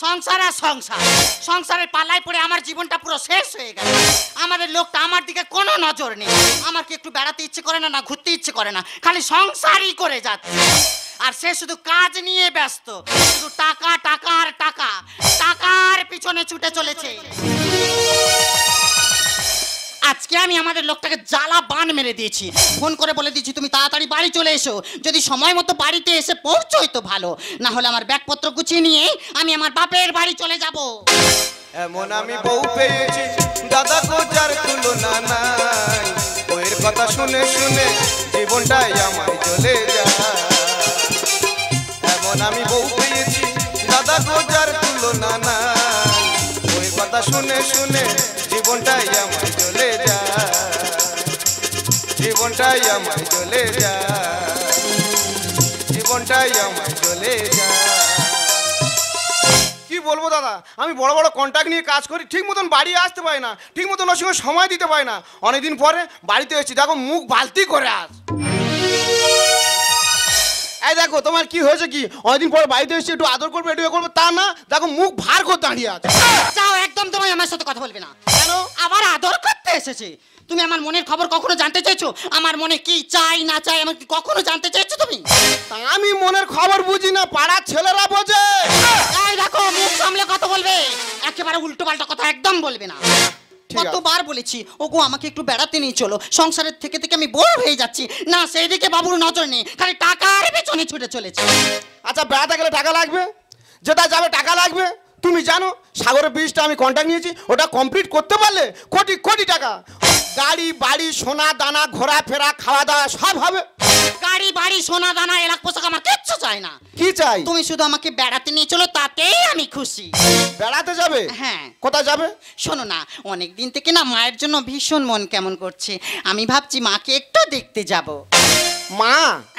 সংসার আর সংসার, সংসারের পাল্লায় পড়ে আমার জীবনটা পুরো শেষ হয়ে গেল। আমাদের লোকটা আমার দিকে কোনো নজর নেই। আমার কি একটু বেড়াতে ইচ্ছে করে না, না ঘুরতে ইচ্ছে করে না, খালি সংসারই করে যাচ্ছে। আর সে শুধু কাজ নিয়ে ব্যস্ত, শুধু টাকা টাকা আর টাকা, টাকার পিছনে ছুটে চলেছে। আজকে আমি আমাদের লোকটাকে জ্বালা বান মেরে দিয়েছি, ফোন করে বলে দিয়েছি তুমি তাড়াতাড়ি বাড়ি চলে এসো। যদি সময় মতো বাড়িতে এসে পৌঁছোই তো ভালো, না হলে আমার ব্যাগপত্র গুছিয়ে নিয়ে আমি আমার বাপের বাড়ি চলে যাব। এমন আমি বউ পেয়েছি দাদা গো যার তুলনা নাই, বউয়ের কথা শুনে শুনে জীবনটাই আমার চলে যায়। এমন আমি বউ পেয়েছি দাদা গো যার তুলনা নাই, বউয়ের কথা শুনে শুনে জীবনটাই আমার চলে যায়, জীবনটাই আমার চলে যায়, জীবনটাই আমার চলে যায়। কি বলবো দাদা, আমি বড় বড় কন্ট্রাক্ট নিয়ে কাজ করি, ঠিক মতন বাড়ি আসতে পারি না, ঠিক মতন ওর সঙ্গে সময় দিতে পারি না। অনেকদিন পরে বাড়িতে এসেছি, দেখো মুখ বালতি করে আস। এই দেখো তোমার কি হয়েছে, কি অনেকদিন পরে বাড়িতে এসেছি, একটু আদর করবো একটু করবো, তা না দেখো মুখ ভার করে দাঁড়িয়ে আছে। যাও, একদম তোমায় আমার সাথে কথা বলবে না। কেন? আবার আদর করতে এসেছে? তুমি আমার মনের খবর কখনো জানতে চেয়েছো? আমার মনে কি চাই না চাই আমাকে কখনো জানতে চেয়েছো তুমি? আমি মনের খবর বুঝি না, পাড়ার ছেলেরা বোঝে। এই দেখো, মুখ সামলে কথা বলবে, একেবারে উল্টো পাল্টা কথা একদম বলবে না। কতবার বলেছি ওগো আমাকে একটু বেড়াতে নিয়ে চলো, সংসারের থেকে থেকে আমি বোর হয়ে যাচ্ছি। না, সেই দিকে বাবুর নজর নেই, খালি টাকার পেছনে ছুটে চলেছে। আচ্ছা বেড়াতে গেলে টাকা লাগবে, যেটা যাবে টাকা লাগবে। তুমি জানো সাগরের ব্রিজটা আমি কন্ট্রাক্ট নিয়েছি, ওটা কমপ্লিট করতে পারলে কোটি কোটি টাকা, গাড়ি বাড়ি সোনা দানা ঘোরাফেরা খাওয়া দাওয়া সব হবে। গাড়ি বাড়ি সোনা দানা এলাক পোশাক আমার কিচ্ছু চাই না। কি চাই? তুমি শুধু আমাকে বেড়াতে নিয়ে চলো, তাতেই আমি খুশি। বেড়াতে যাবে? হ্যাঁ। কোথায় যাবে? শোনো না, অনেক দিন থেকে না মায়ের জন্য ভীষণ মন কেমন করছে, আমি ভাবছি মাকে একটু দেখতে যাব। মা?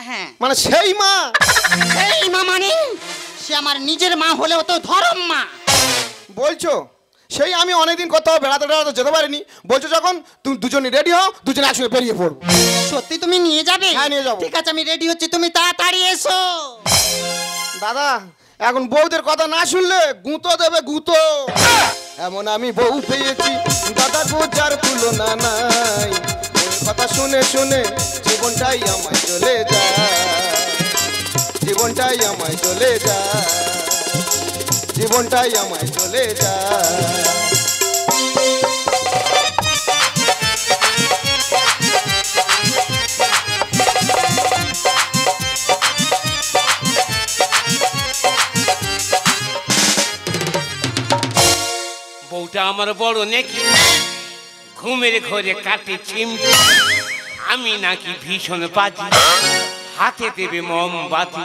হ্যাঁ। মানে সেই মা? সেই মা মানে সে আমার নিজের মা হলেও তো ধরম মা। বলছো? সেই আমি অনেকদিন কোথাও বেড়াতে বেড়াতে যেতে পারিনি, বলছো যখন তুমি দুজনে রেডি হও, দুজনে একসঙ্গে বেরিয়ে পড়বো। সত্যি তুমি নিয়ে যাবে? হ্যাঁ নিয়ে যাবো। ঠিক আছে, আমি রেডি হচ্ছি, তুমি তাড়াতাড়ি এসো। দাদা এখন বউদের কথা না শুনলে গুঁতো দেবে গুঁতো। এমন আমি বউ পেয়েছি দাদা গো যার তুলনা নাই, বউয়ের কথা শুনে শুনে জীবনটাই আমায় চলে যায়, জীবনটাই আমায় চলে যায়, জীবনটাই আমায় চলে যায়। বউটা আমার বড় নাকি, ঘুমের ঘরে কাটে চিমটি, আমি নাকি ভীষণ বাজি, হাতে দেবে মোমবাতি।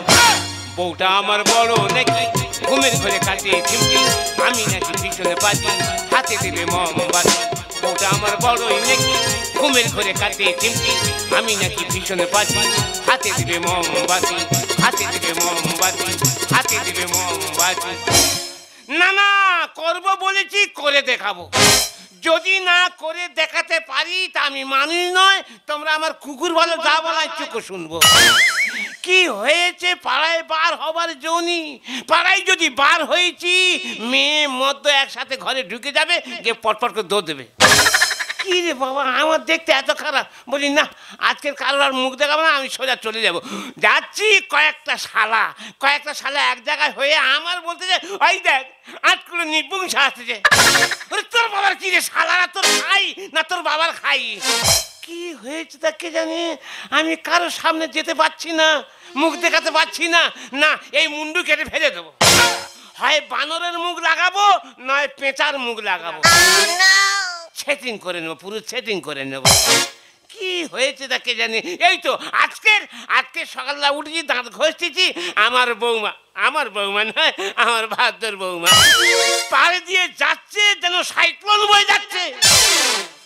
বউটা আমার বড় নাকি, ঘুমের ঘরে কাটে চিমটি, আমি নাকি ভীষণ বাজি, হাতে দেবে মোমবাতি। বউটা আমার বড়ই নাকি, ঘুমের ঘরে কাটে চিমটি, আমি নাকি ভীষণ বাজি, হাতে দেবে মোমবাতি, হাতে দেবে মোমবাতি, হাতে দেবে মোমবাতি। না না, করবো বলেছি, করে দেখাবো। যদি না করে দেখাতে পারি তা আমি মানুষ নয়, তোমরা আমার কুকুর বলো, যা বলায় চুকো শুনবো। কি হয়েছে, পাড়ায় বার হবার জনি, পাড়ায় যদি বার হয়েছি মেয়ে মদ্য একসাথে ঘরে ঢুকে যাবে, যে পটপট করে দৌড় দেবে। কি রে বাবা, আমার দেখতে এত খারাপ, বলি না আজকের কারোর আর মুখ দেখাবো না, আমি সোজা চলে যাব। যাচ্ছি, কয়েকটা শালা এক জায়গায় হয়ে আমার বলতে যে ওই দেখ আটকুলো নিপুংসা আসতেছে। তোর বাবার কি রে, শালারা তোর খাই না তোর বাবার খাই? কি হয়েছে তা কে জানে, আমি কারোর সামনে যেতে পারছি না, মুখ দেখাতে পারছি না। না, এই মুন্ডু কেটে ফেলে দেবো, হয় বানরের মুখ লাগাবো নয় পেঁচার মুখ লাগাবো, সেটিং করে নেবো, পুরো সেটিং করে নেবো। কি হয়েছে তাকে জানি। এই তো আজকে সকালবেলা উঠেছি, দাঁত ঘষতেছি, আমার বৌমা নয়, আমার ভাদ্র বৌমা পাড়ে দিয়ে যাচ্ছে যেন সাইক্লোন বয়ে যাচ্ছে।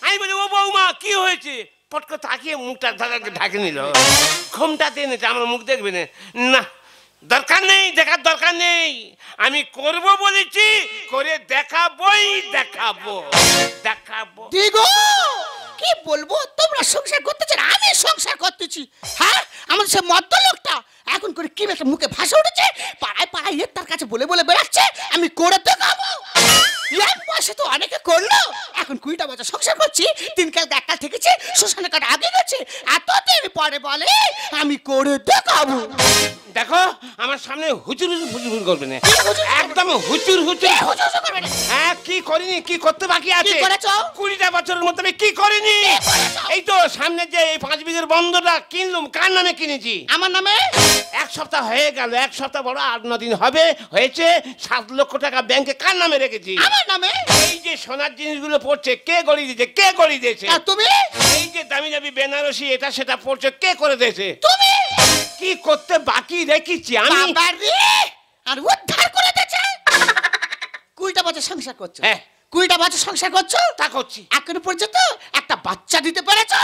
আমি বলি ও বৌমা কি হয়েছে? পট করে তাকিয়ে মুখটা ঢাকে নিল, ঘুমটা দিয়ে নিচ্ছে, আমার মুখ দেখবে না, দরকার নেই, দেখার দরকার নেই, আমি করব বলেছি, করে দেখাবোই, দেখাবো। কি বলবো, তোমরা সংসার করতেছ, আমি সংসার করতেছি। হ্যাঁ, আমার সে মদ্য লোকটা এখন করে কি একটা মুখে ভাষা উঠেছে, পাড়ায় পাড়ায় তার কাছে বলে বলে বেড়াচ্ছে আমি করে দেখাবো। এক মাসে তো অনেকে করলো, এখন 20টা বছর সংসার করছি, 3 কাল দেখা থেকেছে, শ্মশানে কাটা আগে গেছে, এতদিন পরে বলে আমি করে দেখাবো। দেখো আমার সামনে হুচুর হুচুর করবে না, একদম হুচুর হুচুর করবে না। হ্যাঁ কি করিনি, কি করতে বাকি আছে? কি করেছো? 20টা বছরের মধ্যে আমি কি করিনি? এই তো সামনে যে এই 5 বিঘের বন্ধটা কিনলুম, কার নামে কিনেছি? আমার নামে। 1 সপ্তাহ হয়ে গেল, 1 সপ্তাহ বড় 8-9 দিন হবে হয়েছে। 7 লক্ষ টাকা ব্যাংকে কার নামে রেখেছি? আমার নামে। এই যে সোনার জিনিসগুলো পড়ছে কে গড়ি দিয়েছে? কে গড়ি দিয়েছে? আর তুমি? এই যে দামি দামি বেনারসি এটা সেটা পড়ছে কে করে দিয়েছে? তুমি। কি করতে বাকি রেখেছি আমি? বাবা রে, আর উদ্ধার করে দিয়েছে। 20টা বছর সংসার করছো। হ্যাঁ 20টা বছর সংসার করছো, তা করছি। এখনো পর্যন্ত একটা বাচ্চা দিতে পেরেছো?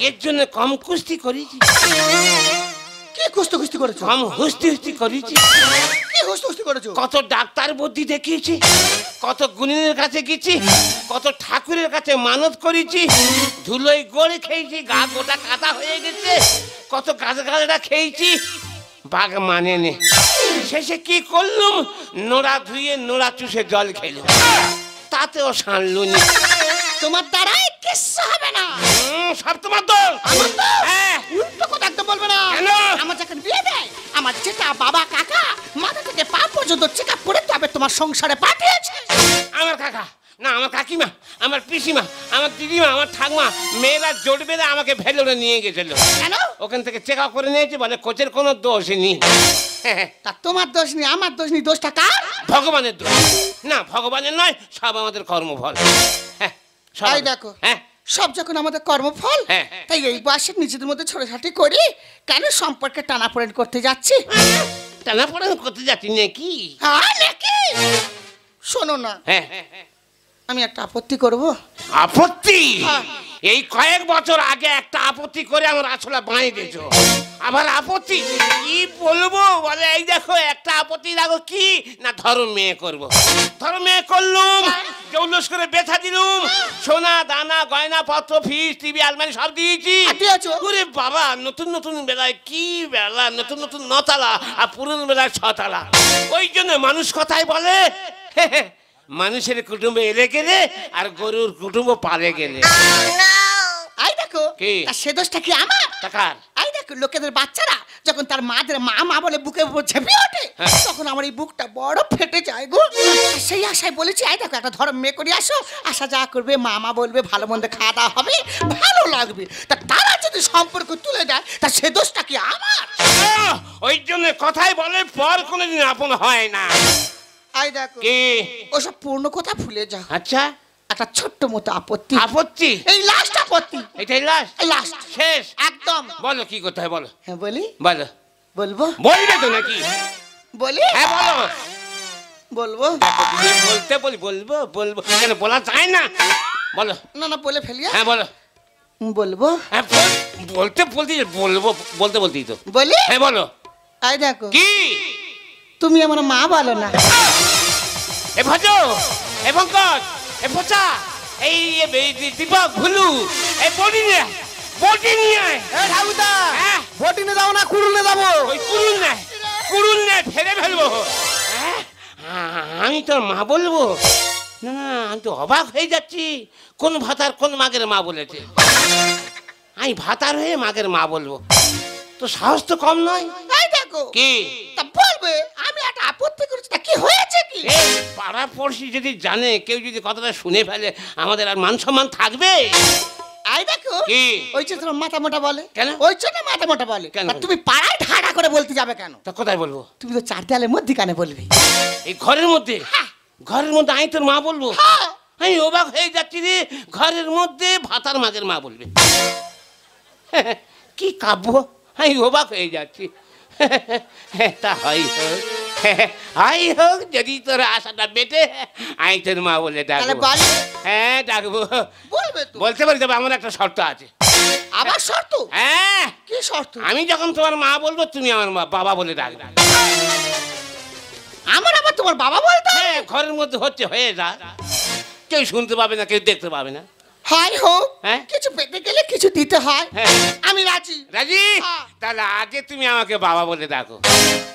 এর জন্য কম কুস্তি করেছি, কি কুস্তি কুস্তি করেছো? কম হুস্তি হুস্তি করেছি। কি কুস্তি কুস্তি করেছো? কত ডাক্তার বুদ্ধি দেখিয়েছি, কত গুণিনের কাছে গেছি, কত ঠাকুরের কাছে মানত করেছি, ধুলোয় গড়ে খেয়েছি, গা গোটা কাদা হয়ে গেছে, কত গাছগাছরা খেয়েছি, বাঘ মানে নে। শেষে কি করলুম, নোড়া ধুয়ে নোড়া চুষে জল খেলুম, তাতেও সানলুনি। তোমার দ্বারাই কিচ্ছু হবে না। সব তোমার দোষ। আমার তো হ্যাঁ উল্টো কথা একদম বলবে না। কেন? আমার যখন বিয়ে দেয় আমার যেটা বাবা কাকা মাথা থেকে পা পর্যন্ত চেক আপ করে তবে তোমার সংসারে পাঠিয়েছে। আমার কাকা না, আমার কাকিমা, আমার পিসিমা, আমার দিদিমা, আমার ঠাকমা, মেয়েরা জোট বেঁধে আমাকে ভেলোরে নিয়ে গেছিল। কেন? ওখান থেকে চেক আপ করে নিয়েছে, বলে কোচের কোনো দোষ নেই। তা তোমার দোষ নেই, আমার দোষ নেই, দোষটা কার? ভগবানের দোষ। না ভগবানের নয়, সব আমাদের কর্মফল। হ্যাঁ সব তাই আমাদের- দেখো, হ্যাঁ সব যখন আমাদের কর্মফল, হ্যাঁ। তাই এই বয়সে নিজেদের মধ্যে ছোটাছাটি করি, কেন সম্পর্কে টানাপোড়েন করতে যাচ্ছি? টানাপোড়েন করতে যাচ্ছি নাকি? হ্যাঁ নাকি? শোনো না, হ্যাঁ আমি একটা আপত্তি করব। আপত্তি? হ্যাঁ। এই কয়েক বছর আগে একটা আপত্তি করে আমার আসলে বাঁয়ে দিয়েছ, আবার আপত্তি? কি বলবো বলে, এই দেখো একটা আপত্তি দেখো কি না, ধরো মেয়ে করবো, ধরো মেয়ে করলুম, জৌলুস করে বেথা দিলুম, সোনা দানা গয়না পত্র ফিস টিভি আলমারি সব দিয়েছি। দিয়েছো? ওরে বাবা, নতুন নতুন বেলায় কি বেলা, নতুন নতুন 9 তালা আর পুরনো বেলায় 6 তালা। ওই জন্য মানুষ কথাই বলে মানুষের কুটুম্ব এলে গেলে আর গরুর কুটুম্ব পালে গেলে। আই দেখো, কি? তা সে দোষটা কি আমার? টাকার আই দেখো, লোকেদের বাচ্চারা যখন তার মাদের মা মা বলে বুকের উপর ঝেঁপিয়ে ওঠে, হ্যাঁ। তখন আমার এই বুকটা বড় ফেটে যায় গো। আর সেই আশায় বলেছি, আই দেখো একটা ধরো মেয়ে করে আসো, আসা যা করবে মা মা বলবে, ভালো মন্দ খাওয়া দাওয়া হবে, ভালো লাগবে। তা তারা যদি সম্পর্ক তুলে দেয় তা সে দোষটা কি আমার? ওই জন্য কথাই বলে পর কোনোদিন আপন হয় না। আই দেখো, কি? ওসব পূর্ণ কথা ভুলে যাও, আচ্ছা একটা ছোট্ট মতো আপত্তি, আপত্তি? এই লাস্ট আপত্তি, এটাই লাস্ট? লাস্ট শেষ? একদম। বলো কি করতে হয় বলো। হ্যাঁ বলি, বলো। বলবো বলবে তো নাকি? বলি, হ্যাঁ বলো। বলবো বলতে বলি, বলবো বলবো কেন, বলা যায় না? বলো। না না বলে ফেলি। হ্যাঁ বলো। বলবো হ্যাঁ বলতে বলতে বলবো, বলতে বলতেই তো। বলি। হ্যাঁ বলো। আই দেখো, কি? তুমি আমার মা বলো না। এ ভজ, এ পঙ্কজ, এ পচা, এই দীপক ভুলু, এই বডি নিয়ে, বডি নিয়ে। এ ঠাকুরদা, হ্যাঁ ভটিনে যাবো না কুড়ুলে যাবো? ওই কুড়ুল নেয়, কুড়ুল নেয়, ফেলে ফেলবো। হ্যাঁ আমি তোর মা বলবো? না না, আমি তো অবাক হয়ে যাচ্ছি, কোন ভাতার কোন মাগের মা বলেছে? আমি ভাতার হয়ে মাগের মা বলবো? তো সাহস তো কম নয়। আই দেখো, কি? তা বলবে আমি একটা আপত্তি করেছি, তা কি হয়েছে কি? এই পাড়া পড়শি যদি জানে, কেউ যদি কথাটা শুনে ফেলে, আমাদের আর মান সম্মান থাকবে? আই দেখো, কি? ওই যে তোমার মাথা মোটা বলে। কেন? ওই জন্য মাথা মোটা বলে। কেন? তা তুমি পাড়ায় ঠাড়া করে বলতে যাবে কেন? তা কোথায় বলবো? তুমি তো 4 দেয়ালের মধ্যে কানে বলবি। এই ঘরের মধ্যে? হ্যাঁ। ঘরের মধ্যে আমি তোর মা বলবো? হ্যাঁ। আমি অবাক হয়ে যাচ্ছি রে, ঘরের মধ্যে ভাতার মাগের মা বলবে? কি কাব্য, আমি অবাক হয়ে যাচ্ছি। তা হয় হোক, হাই হোক, যদি তোর আশাটা বেটে আমি তোর মা বলে তাহলে ডাকবো। বল। হ্যাঁ ডাকবো, বলবে তো। বলতে পারি, তবে আমার একটা শর্ত আছে। আবার শর্ত? হ্যাঁ, কি শর্ত? আমি যখন তোমার মা বলবো তুমি আমার বাবা বলে ডাকবে। আমার আবার তোমার বাবা বলতে হবে? হ্যাঁ, ঘরের মধ্যে হচ্ছে হয়ে যা, কেউ শুনতে পাবে না, কেউ দেখতে পাবে না। হয় হোক, হ্যাঁ? কিছু পেতে গেলে কিছু দিতে হয়। হ্যাঁ। আমি রাজি। রাজি? হ্যাঁ। তাহলে আগে তুমি আমাকে বাবা বলে ডাকো।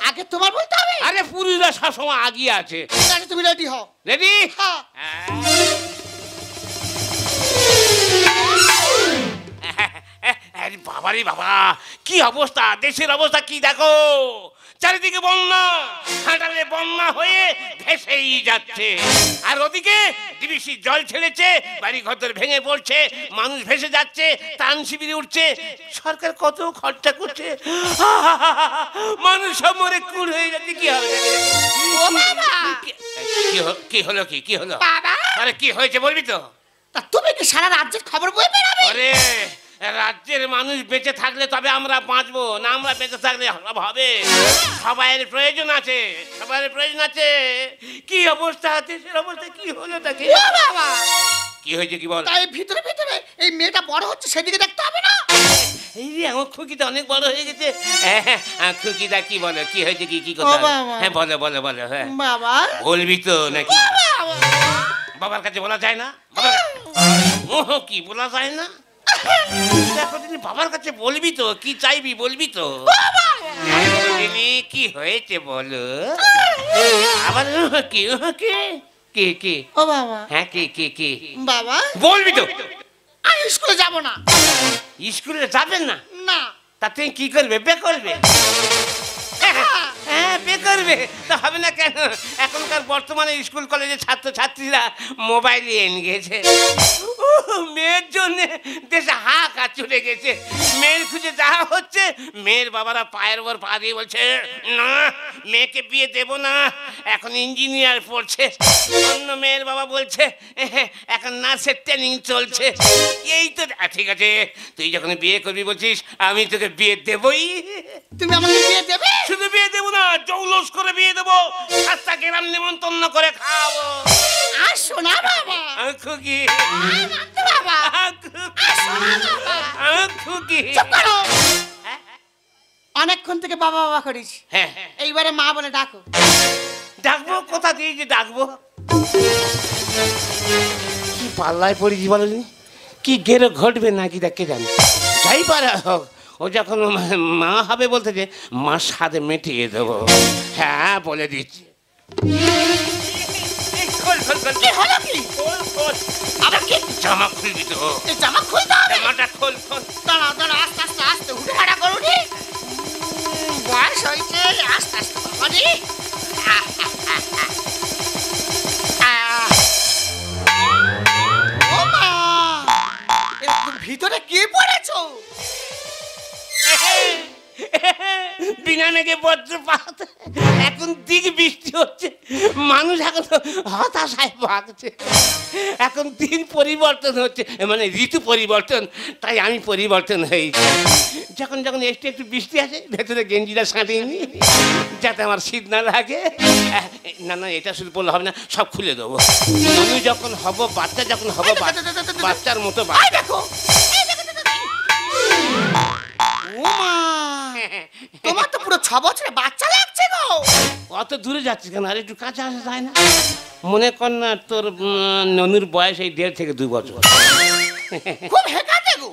আগে তোমার বলতে হবে। আরে পুরুষরা সবসময় আগিয়ে আছে। ঠিক আছে, তুমি রেডি হও। রেডি? হ্যাঁ। আরে বাবারে বাবা, কি অবস্থা, দেশের অবস্থা কি দেখো, চারিদিকে বন্যা, হাঁটালে বন্যা হয়ে ভেসেই যাচ্ছে। আর ওদিকে ডিবিসি জল ছেড়েছে, বাড়ি ঘর ভেঙে পড়ছে, মানুষ ভেসে যাচ্ছে, ত্রাণ শিবিরে উঠছে, সরকার কত খরচা করছে, মানুষ সব মরে কুল হয়ে যাচ্ছে। কি হবে? ও বাবা! কি হলো? কি হলো? বাবা! আরে কি হয়েছে বলবি তো? তা তুমি কি সারা রাজ্যের খবর বই বেরাবে? আরে রাজ্যের মানুষ বেঁচে থাকলে তবে আমরা বাঁচবো, না আমরা বেঁচে থাকলে সব হবে। সবাইয়ের প্রয়োজন আছে, সবাইয়ের প্রয়োজন আছে। কি অবস্থা আছে, সে অবস্থা কি হলো তাকে? ও বাবা! কি হয়েছে কি বল? তাই ভিতরে ভিতরে এই মেয়েটা বড় হচ্ছে, সেদিকে দেখতে হবে না? এই যে আমার খুকিটা অনেক বড় হয়ে গেছে। খুকিটা কি বলে, কি হয়েছে, কি কি ও কথা? বাবা! হ্যাঁ বলো বলো। হ্যাঁ বাবা! বলবি তো নাকি? ও বাবা! বাবার কাছে বলা যায় না? কি বলা যায় না? এতদিন বাবার কাছে বলবি তো, কি চাইবি বলবি তো? কি হয়েছে বলো? আবার কি কি কি? ও বাবা! হ্যাঁ কি বাবা! বলবি তো? আমি স্কুলে যাব না। স্কুলে যাবেন না? না। তা তুমি কি করবে? বে করবে? হ্যাঁ বে করবে, তা হবে না কেন? এখনকার বর্তমানে স্কুল কলেজের ছাত্রছাত্রীরা মোবাইল এনে গেছে। মেয়ের জন্য দেশে হাহাকার চলে গেছে। মেয়ের খুঁজে যাওয়া হচ্ছে, মেয়ের বাবারা পায়ের ওপর পা দিয়ে বলছে না, মেয়েকে বিয়ে দেব না, এখন ইঞ্জিনিয়ার পড়ছে। অন্য মেয়ের বাবা বলছে এখন নার্সের ট্রেনিং চলছে। এই তো ঠিক আছে, তুই যখন বিয়ে করবি বলছিস, আমি তোকে বিয়ে দেবই। তুমি আমাকে বিয়ে দেবে? শুধু বিয়ে দেবো না, জৌলস করে বিয়ে দেবো, সাতটা গ্রাম নিমন্ত্রণ করে খাওয়াবো। আসো না বাবা। খুকি বাবা! খুকি, চুপ করো। অনেকক্ষণ থেকে বাবা বাবা করিস, হ্যাঁ এইবারে মা বলে ডাকো। ডাকবো কোথা দিয়ে যে ডাকবো? কি পাল্লায় পড়েছি বলনি, কি গেরো ঘটবে নাকি দেখে জানি। যাই পারে হোক, ও যখন মা হবে বলতে যে মার সাথে মিটিয়ে দেবো। হ্যাঁ বলে দিচ্ছি। কি হলো কি? আবার কি? জামা খুলবি তো? এই জামা খুলতে হবে? জামাটা খোল। দাঁড়া আস্তে আস্তে আস্তে উঠে ভাড়া করো নি। বয়স হয়েছে, আস্তে আস্তে বাবা রে। ও মা! ভিতরে কি পড়েছো? বিনা মেঘে বজ্রপাত, এখন দিক বৃষ্টি হচ্ছে, মানুষ এখন হতাশায় ভাগছে। এখন দিন পরিবর্তন হচ্ছে, মানে ঋতু পরিবর্তন, তাই আমি পরিবর্তন হয়েছি। যখন একটু বৃষ্টি আসে, ভেতরে গেঞ্জিটা সাঁটিয়ে নি, যাতে আমার শীত না লাগে। না এটা শুধু বললে হবে না, সব খুলে দেবো। আমি যখন হব বাচ্চা, যখন হব বাচ্চার মতো এই দেখো, ও মা! তোমার তো পুরো 6 বছরের বাচ্চা লাগছে গো। অত দূরে যাচ্ছিস কেন? আর একটু কাছে আসা যায় না? মনে কর না তোর ননুর বয়স এই 1.5 থেকে 2 বছর। খুব হেকাতে গো।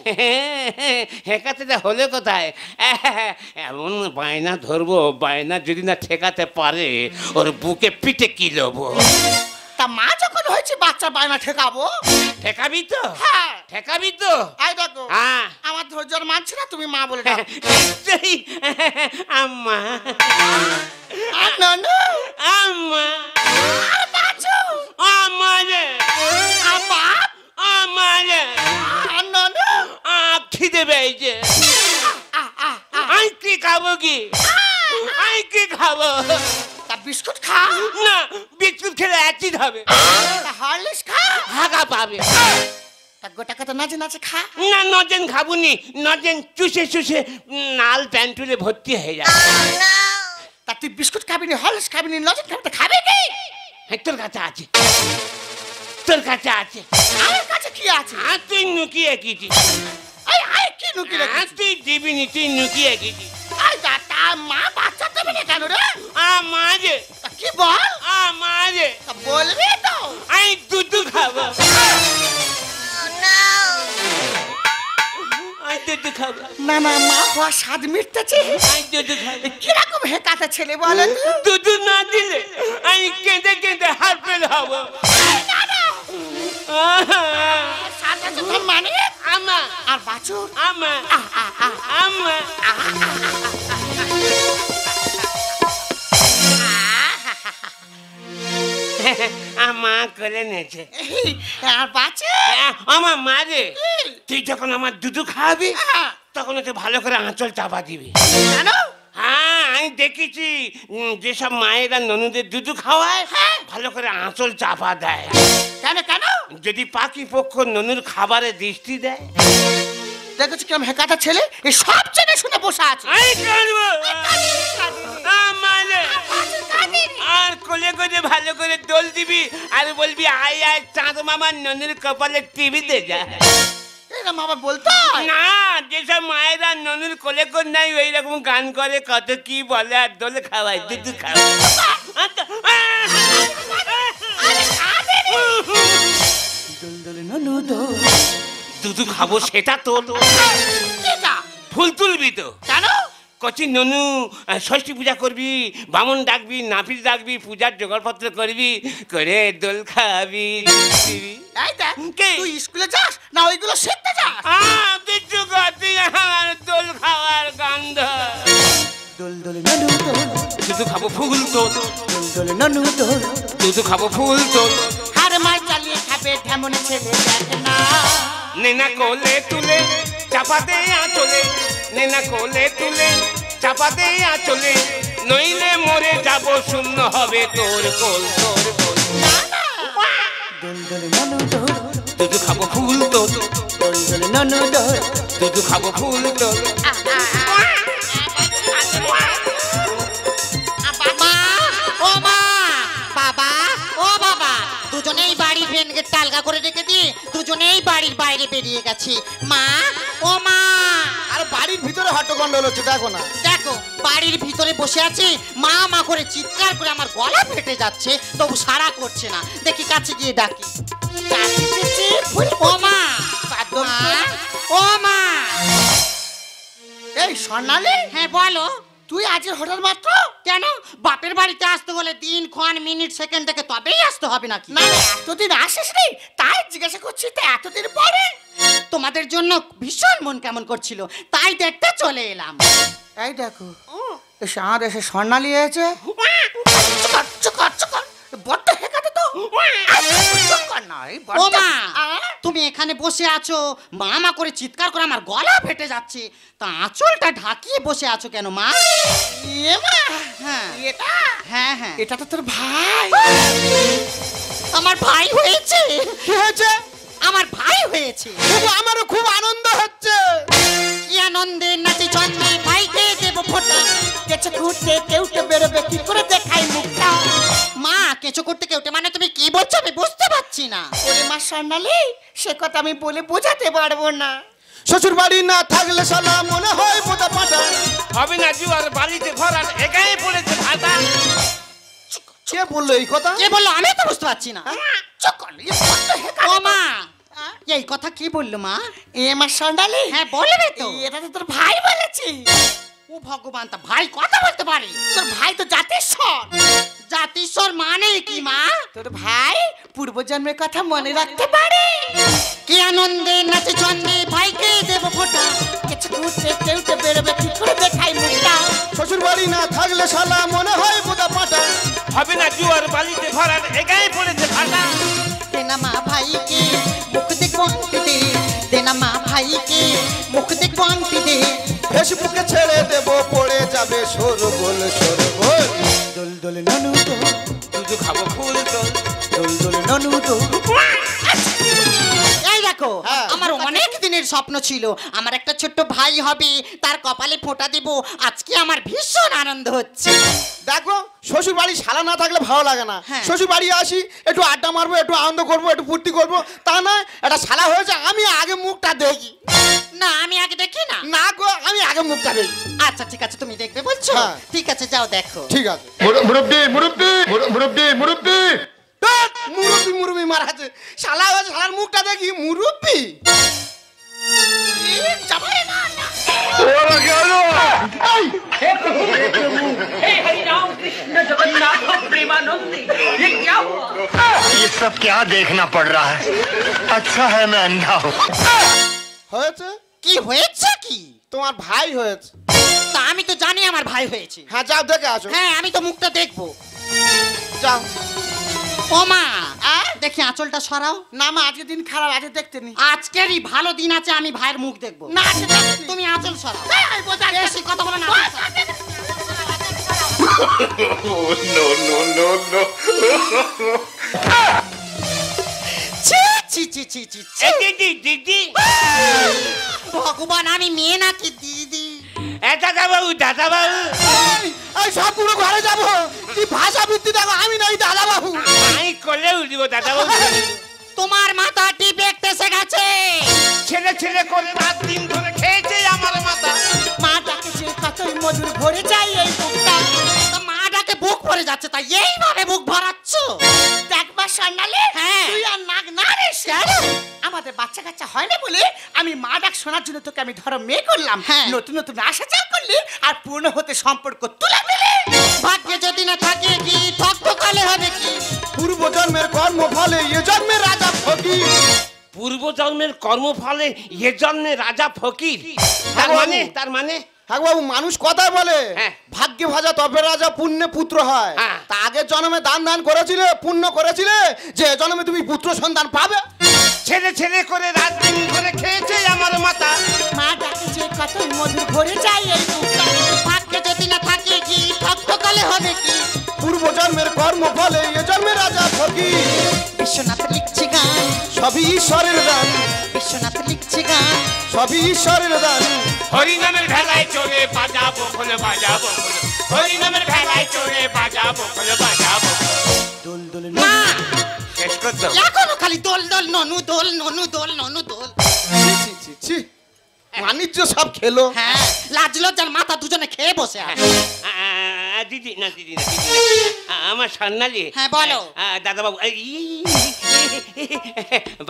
হেকাতে হলে কোথায়? এমন বায়না ধরবো, বায়না যদি না ঠেকাতে পারে, ওর বুকে পিঠে কি লবো। তা মা যখন হয়েছে, বাচ্চা বায়না ঠেকাবো? ঠেকাবি তো? হ্যাঁ। ঠেকাবি তো? এই দেখো, হ্যাঁ। আমার ধৈর্যর মানছে না, তুমি মা বলে ডাকো। নিশ্চয়ই আম্মা, নানু, আম্মা, আর বাঁচো। আম্মা রে, আম্মা, আম্মা রে, আর নানু। খিদে পেয়েছে। আমি কি খাবো? কি আমি কি খাবো? তা বিস্কুট খা। না, বিস্কুট খেলে অ্যাসিড হবে। তা হরলিক্স খা। হাগা পাবে। তা গোটা কথা নাচে নাচে খা। না, নজেন খাবুনি, নজেন চুষে নাল প্যান্টুলে ভর্তি হয়ে যাবে। তা তুই বিস্কুট খাবি নি, হরলিক্স খাবি নি, লজেন খাবি, তা খাবি কি? হ্যাঁ, তোর কাছে আছে, তোর কাছে আছে। আমার কাছে কি আছে? আর তুই নুকিয়ে গেছিস। এই কি নুকি রে? আর তুই দিবিনি, তুই নুকিয়ে গেছিস। এই তা মা বাচ্চা দেবে না কেন রে? আমারে, তা কি বল? আমারে, তা বলবি তো। আমি দুধ খাবো। না না না মা হওয়া স্বাদ মিটতেছে। আমি দুধু খাবো। কিরকম হেকাতে ছেলে বলে তো? দুধু না দিলে আমি কেঁদে কেঁদে হারপেল হব। স্বাদ আছে তোর মানে? আমা আর বাছুর আমা আমা আমা করে নেছে। আর বাছুর আমার মা রে, তুই যখন আমার দুধু খাওয়াবি তখন ওকে ভালো করে আঁচল চাপা দিবি। জানো হ্যাঁ আমি দেখেছি যেসব মায়েরা ননদের দুধু খাওয়ায় ভালো করে আঁচল চাপা দেয়। কেন কেন? যদি পাখি পক্ষ ননুর খাবারে দৃষ্টি দেয়। দেখেছি কিরম হেকাতে ছেলে, এই সব চেনে শুনে বসে আছে। আমি কাঁদবো। আমারে। আর কোলে করে ভালো করে দোল দিবি আর বলবি আয় আয় চাঁদ মামার ননুর কপালে টিভি দে যা। এরম আবার বলতো? না, যেসব মায়েরা ননুর কোলে কর নাই ওই রকম গান করে, কত কি বলে আর দোল খাওয়ায় দুধ খাওয়ায়। দুধু খাবো সেটা তো ফুল তুলবি তো। কেন? কচি ননু ষষ্ঠী পূজা করবি, বামন ডাকবি, নাপিত ডাকবি, পূজার জোগাড়পত্র করবি, করে দোল খাবি। এই দেখ, কে? তুই স্কুলে যাস না ওইগুলো শিখতে যাস? কিছু করতি আমার দোল খাওয়ার গন্ধ। দোল দোল ননু দোল, দুধু খাবো ফুল তোল, দোল দোল ননু দোল। দুধু খাবো ফুল তোল। হার মার চালিয়ে খাবে তেমন ছেলে দেখ না। নেনা কোলে তুলে চাপাতে আঁচলে, নেনা কোলে তুলে চাপাতে আঁচলে, নইলে মরে যাব শূন্য হবে তোর কোল তোর কোল। দোল দোল ননু দোল, দুধু খাবো ফুল তোল, দোল দোল ননু দোল। দুধু খাবো ফুল তোল। মা ও মা, বাবা ও বাবা, দুজনেই বাড়ির মেন গেটটা আলগা করে রেখে দিয়ে দুজনেই বাড়ির বাইরে বেরিয়ে গেছি। মা ও মা। আর বাড়ির ভিতরে হট্টগন্ডল হচ্ছে, দেখো না। দেখো বাড়ির ভিতরে বসে আছি, মা মা করে চিৎকার করে আমার গলা ফেটে যাচ্ছে, তবু সাড়া করছে না। দেখি কাছে গিয়ে ডাকি। ও মা, মা, ও মা। এই স্বর্ণালী, হ্যাঁ বলো। তুই আজ হঠাৎ মাত্র? কেন? বাপের বাড়িতে আসতে হলে দিন ক্ষণ মিনিট সেকেন্ড থেকে তবেই আসতে হবে নাকি? না না, এতদিন আসিস নি তাই জিজ্ঞাসা করছি, তো এতদিন পরে? তোমাদের জন্য ভীষণ মন কেমন করছিল, তাই দেখতে চলে এলাম। এই দেখো এসে আর এসে স্বর্ণালী হয়েছে। বড্ড হেকাতে তো। চুপ না, এই বড্ড। ও মা, তুমি এখানে বসে আছো, মা মা করে চিৎকার করে আমার গলা ফেটে যাচ্ছে, তা আঁচলটা ঢাকিয়ে বসে আছো কেন মা? এ মা, হ্যাঁ এটা হ্যাঁ হ্যাঁ, এটা তো তোর ভাই। আমার ভাই হয়েছে। কি হয়েছে? আমার ভাই হয়েছে। কিন্তু আমারও খুব আনন্দ হচ্ছে। কি আনন্দে নাচি ছন্দে ভাইকে দেব ফোঁটা। কেঁচো ঘুরতে কেউটে বেরোবে কি করে দেখাই মুখটা। মা কেঁচো করতে কেউটে মানে তুমি কি বলছো আমি বুঝতে পারছি না। ওরে মা স্বর্ণালী, সে কথা আমি বলে বোঝাতে পারবো না। শ্বশুর বাড়ি না থাকলে শালা মনে হয় বোতা পাটা। হবে না জুয়ার বাড়িতে ভরার একাই পড়েছে ভাতা। কে বললো এই কথা? কে বললো আমি তো বুঝতে পারছি না। চুপ কর, এ বড্ড হেকাতে। ও মা, এই কথা কি বললো মা? এ মা স্বর্ণালী, হ্যাঁ বলবে তো। এটা তো তোর ভাই বলেছি। ও ভগবান, তা ভাই কথা বলতে পারে? তোর ভাই তো জাতেশ্বর। জাতিস্বর মানে কি মা? তোর ভাই পূর্বজন্মের কথা মনে রাখতে পারে। কি আনন্দে নাচে ছন্দে ভাইকে দেব ফোঁটা। কেঁচো ঘুরতে কেউটে বেরোবে কি করে দেখাই মুখটা। শ্বশুর বাড়ি না থাকলে শালা মনে হয় বোতা পাটা। হবে না জুয়ার বাড়িতে ভরার একাই পড়েছে ভাতা। দেনা মা ভাইকে মুখ দেখবো আংটি দে, দেনা মা ভাইকে মুখ দেখবো আংটি দে। ফেসবুকে ছেড়ে দেব, পড়ে যাবে সরগোল সরগোল। দোল দোল ননু দোল, দুধু খাবো ফুল তোল, দোল দোল ননু দোল। এই দেখো, হ্যাঁ। আমার অনেক দিনের স্বপ্ন ছিল আমার একটা ছোট্ট ভাই হবে, তার কপালে ফোঁটা দেব। আজকে আমার ভীষণ আনন্দ হচ্ছে। দেখো শ্বশুর বাড়ি শালা না থাকলে ভালো লাগে না। হ্যাঁ। শ্বশুর বাড়ি আসি, একটু আড্ডা মারবো, একটু আনন্দ করবো, একটু ফুর্তি করবো, তা না এটা শালা হয়েছে আমি আগে মুখটা দেখি। না আমি আগে দেখি না। না গো, আমি আগে মুখটা দেখি। আচ্ছা ঠিক আছে, তুমি দেখবে বলছো? হ্যাঁ। ঠিক আছে যাও দেখো। ঠিক আছে। মুরব্বি মুরব্বি মুরব্বি মুরব্বি ধ্যাৎ, মুরব্বি মুরব্বি মারাছে, শালা হয়েছে শালার মুখটা দেখি মুরব্বি। যাবে না, না। এই! हे हरि राम कृष्ण जगन्नाथ प्रेमानंद ये क्या हुआ? ये सब क्या देखना पड़ रहा है? अच्छा है मैं अंधा हूँ। হয়েছে কি হয়েছে কি? তোমার ভাই হয়েছে। তা আমি তো জানি আমার ভাই হয়েছে। হ্যাঁ যাও দেখে আসো। হ্যাঁ আমি তো মুখটা দেখবো। যাও। ও মা দেখি আঁচলটা সরাও। না মা আজকে দিন খারাপ, আজকে দেখতে নি। আজকেরই ভালো দিন আছে, আমি ভাইয়ের মুখ দেখবো। না আজকে দেখতে নি। তুমি আঁচল সরাও। বেশি কথা বলো না। ছি, ছি, ছি, ছি, ছি, ছি। এই দিদি দিদি ভগবান আমি মেয়ে নাকি দিদি? দাদা বাবু দাদা বাবু এই সব পুরো ঘরে যাবো। কি ভাষা বৃদ্ধি দেখো, আমি নাই দাদা বাবু। আমি কোলে উঠিব দাদা বাবু। তোমার মাথা ডিফেক্ট এসে গেছে। ছেলে ছেলে করে রাত দিন ধরে খেয়েছে আমার মাথা। মা ডাকেছে কতই মধুর ভরে যায় এই বুকটা। তা মা ডাকে বুক ভরে যাচ্ছে, তাই এইভাবে বুক ভরাচ্ছ? দেখবার সন্ন্যালে হ্যাঁ। তুই আর নাক না রে কেন? আমাদের বাচ্চা কাচ্চা হয় না বলে আমি মা ডাক শোনার জন্য তোকে আমি ধরো মেয়ে করলাম। হ্যাঁ। নতুন নতুন আশা চাল করলি আর পূর্ণ হতে সম্পর্ক তুলে দিলে। ভাগ্যে যদি না থাকে কি ঠকঠকালে হবে কি? পূর্ব জন্মের কর্ম ফলে এ জন্মের রাজা ফকির। পূর্ব জন্মের কর্মফলে এ জন্মে রাজা ফকির। তার মানে হ্যাঁ বাবু, মানুষ কথায় বলে হ্যাঁ। ভাগ্যে ভাজা তবে রাজা, পুণ্যে পুত্র হয়। হ্যাঁ। তা আগের জন্মে দান দান করেছিলে, পুণ্য করেছিলে, যে এ জন্মে তুমি পুত্র সন্তান পাবে। ছেলে ছেলে করে রাত দিন ধরে খেয়েছে আমার মাথা। মা ডাকেছে কতই মধুর ভরে যায় এই বুকটা। ভাগ্যে যদি না থাকে কি ঠকঠকালে হবে কি? পূর্ব জন্মের কর্ম ফলে এ জন্মের রাজা ফকির। বিশ্বনাথ লিখছে গান, সবই ঈশ্বরের দান, বিশ্বনাথ লিখছে গান। সবই ঈশ্বরের দান। হরিনামের ভেলায় চড়ে বাজাবো খোলে বাজাবো খোলে। হরিনামের ভেলায় চড়ে বাজাবো খোলে বাজাবো। মা শেষ কর দাও। এখনো খালি দোল দোল ননু দোল ননু দোল ননু দোল। ছি, ছি, ছি। বাণিজ্য সব খেলো। হ্যাঁ লাজ লজ্জার মাথা দুজনে খেয়ে বসে আছে। দিদি না দিদি না দিদি না। আমার সন্ন্যালি। হ্যাঁ, বলো। দাদা বাবু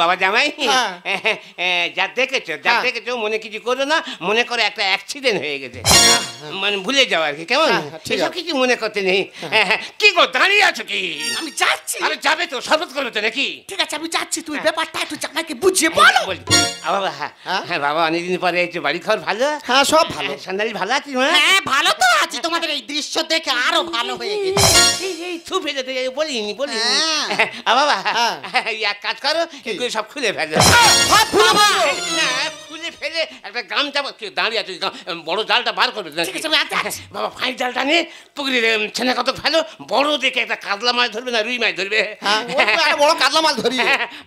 বাবা জামাই যা দেখেছো হ্যাঁ। মনে কিছু করো না, মনে করে একটা অ্যাক্সিডেন্ট হয়ে গেছে, মানে ভুলে যাও আর কি, কেমন? হ্যাঁ, হ্যাঁ, ঠিক এসব আছে। কিছু মনে করতে নেই। কি গো দাঁড়িয়ে আছো কি? আমি যাচ্ছি। আরে যাবে তো, শরবত করবে তো নাকি? ঠিক আছে আমি যাচ্ছি, তুই ব্যাপারটা একটু জামাইকে বুঝিয়ে বলো। বলি। বাবা হ্যাঁ হ্যাঁ? হ্যাঁ বাবা, অনেকদিন পরে একটু বাড়ি খাওয়ার ভালো। হ্যাঁ সব ভালো। সন্ন্যালি ভালো আছিস মা? হ্যাঁ ভালো তো আছি, তোমাদের এই দৃশ্য দেখে আরো ভালো হয়ে গেছে। এই থু ফেলে তো বলিনি হ্যাঁ। বাবা হ্যাঁ। এক কাজ করো, এগুলো সব খুলে ফেলো। বাবা না খুলে ফেলে একটা গামছা দাঁড়িয়ে আছে, বড় জালটা বার করবে নাকি? ঠিক আছে, আমি আনতে আসছি। বাবা ফাইন জালটা নিয়ে পুকুরে ছেনা কত ফেলো, বড় দেখে একটা কাতলা মাছ ধরবে না রুই মাছ ধরবে। হ্যাঁ, ওই তো একটা বড় কাতলা মাছ ধরি।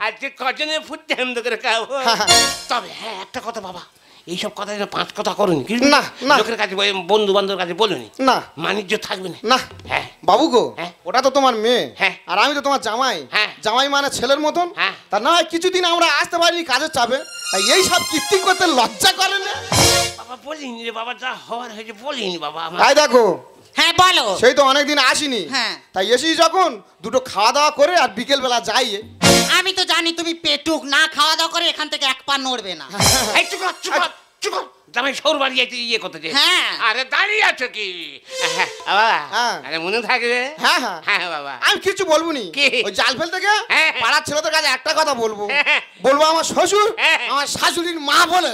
আর যে কজনে ফুটতে আনন্দ করে খাবো। হ্যাঁ। তবে হ্যাঁ একটা কথা বাবা, এইসব কথা যেন 5 কথা করুন কি? না, না। লোকের কাছে বন্ধু বান্ধবের কাছে বলুনি, না বাণিজ্য থাকবে না। না হ্যাঁ বাবু গো, হ্যাঁ। ওটা তো তোমার মেয়ে, হ্যাঁ। আর আমি তো তোমার জামাই। হ্যাঁ। জামাই মানে ছেলের মতন। হ্যাঁ। তা না হয় কিছুদিন আমরা আসতে পারিনি কাজের চাপে, তাই এই সব কীর্তি করতে লজ্জা করে না। বাবা বলিনি রে বাবা, যা হওয়ার হয়েছে বলিনি বাবা আমার। তাই দেখো, হ্যাঁ বলো। সেই তো অনেকদিন আসিনি। হ্যাঁ। তাই এসি যখন দুটো খাওয়া দাওয়া করে আর বিকেল বেলা যাই। আমি তো জানি তুমি পেটুক, না খাওয়া দাওয়া করে এখান থেকে এক পা নড়বে না। এই চুপ কর, চুপ কর, চুপ কর। জামাই সৌর বাড়ি যাইতে ইয়ে করতে যে। হ্যাঁ। আরে দাঁড়িয়ে আছো কি? বাবা হ্যাঁ। আরে মনে থাকবে। হ্যাঁ হ্যাঁ হ্যাঁ বাবা। আমি কিছু বলবো নি। কি? ওই জাল ফেলতে গিয়ে হ্যাঁ। পাড়ার ছেলেদের কাছে একটা কথা বলবো। হ্যাঁ। বলবো আমার শ্বশুর হ্যাঁ। আমার শাশুড়ির মা বলে।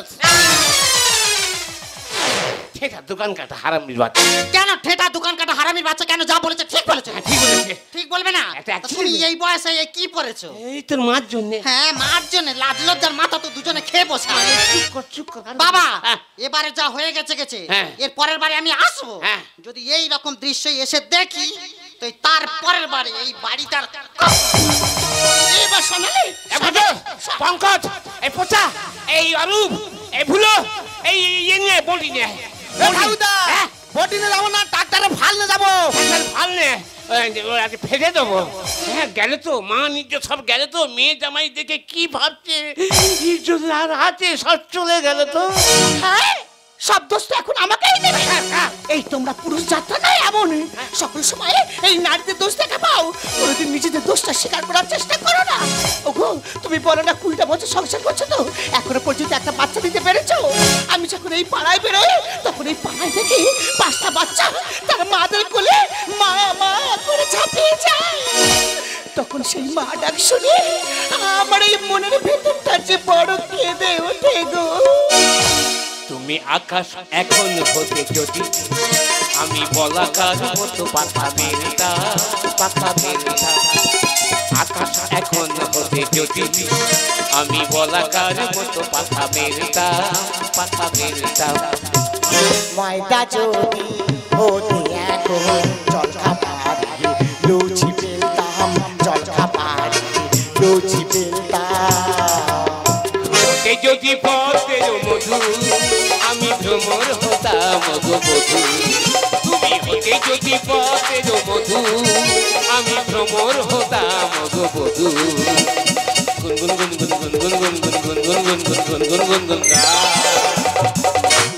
সেটা দোকান কাটা হারামির বাচ্চা। কেন ঠেটা দোকান কাটা হারামির বাচ্চা কেন? যা বলেছে ঠিক বলেছে। হ্যাঁ, ঠিক বলেছে। ঠিক বলবে না? একটা তা তুমি accident। এই বয়সে এই কি পড়েছো? এই তোর মার জন্যে। হ্যাঁ মার জন্য লাজ লজ্জার মাথা তো দুজনে খেয়ে বসে আছে। চুপ কর, চুপ কর। বাবা হ্যাঁ। এবারে যা হয়ে গেছে গেছে, হ্যাঁ। এর পরের বারে আমি আসবো। হ্যাঁ। যদি এই রকম দৃশ্য এসে দেখি তো তার পরের বারে এই বাড়িটার এবার শোনালি এ ভদ্র, পঙ্কজ, এই পোচা, এই অরূপ, এই ভুলো, এই ইয়ে নিয়ে বলি নিয়ে। হ্যাঁ। বটিনে যাবো না, ট্রাক্টরে ফালনে যাবো। ভাল নে, আজকে ফেলে দেবো। হ্যাঁ গেলে তো, মা নিজ সব গেলে তো, মেয়ে জামাই দেখে কি ভাবছে, ইজ্জত আর আছে সব চলে গেল তো। হ্যাঁ সব দোষ তো এখন আমাকেই নেবে। এই তোমরা পুরুষ যাত্রা নয় এমন সকল সময় এই নারীদের দোষ দেখে পাও, কোনোদিন নিজেদের দোষটা স্বীকার করার চেষ্টা করো না। ওগো তুমি বলো না 20টা বছর সংসার করছো তো এখনো পর্যন্ত একটা বাচ্চা দিতে পেরেছো? আমি যখন এই পাড়ায় বেরোই তখন এই পাড়ায় থেকে 5টা বাচ্চা তার মাদের কোলে মা মা করে ঝাঁপিয়ে যায়। তখন সেই মা ডাক শুনে আমার এই মনের ভেতরটা যে বড় কেঁদে ওঠে গো। তুমি আকাশ এখন হতে যদি আমি বলাকার মতো পাতা মেলতাম, পাতা মেলতাম। আকাশ এখন হতে যদি আমি বলাকার মতো পাতা মেলতাম, পাতা মেলতাম। ময়দা যদি হতে এখন জল খাবারে লুচি বেলতাম, জল খাবারে লুচি বেলতাম। হতে যদি পথের মধু আমি ভ্রমর হতাম গো বধূ। তুমি হতে যদি পথের মধু আমি ভ্রমর হতাম গো বধূ। গুনগুন গুনগুন গুনগুন গুনগুন গুনগুন গুনগুন গুনগুন গুনগুন গা।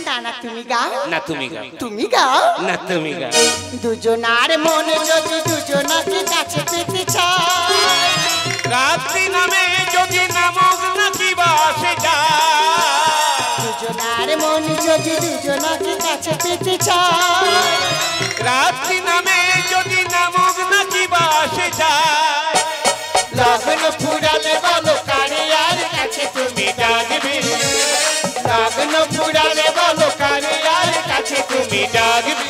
না না তুমি গাও, না তুমি গা, তুমি গাও। না তুমি গা। দুজনার মন যদি দুজনাকে কাছে পেতে চায়, রাত্রি নামে যদি নামক নাকি বাসে যায়। দুজনার মন যদি দুজনাকে কাছে পেতে চায়, রাত্রি নামে যদি নামক নাকি বাসে যায়। লগন ফুরালে বলো কারে আর কাছে তুমি ডাকবে, লগন ফুরালে বলো কারে আর কাছে তুমি ডাকবে।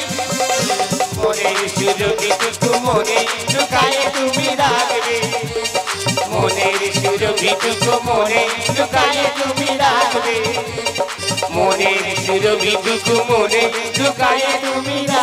মনের সুরভি টুকু মনে লুকায়ে তুমি রাখবে। মনের সুরভি টুকু মনে লুকায়ে তুমি রাখবে। মনের সুরভি টুকু মনে লুকায়ে তুমি রাখবে।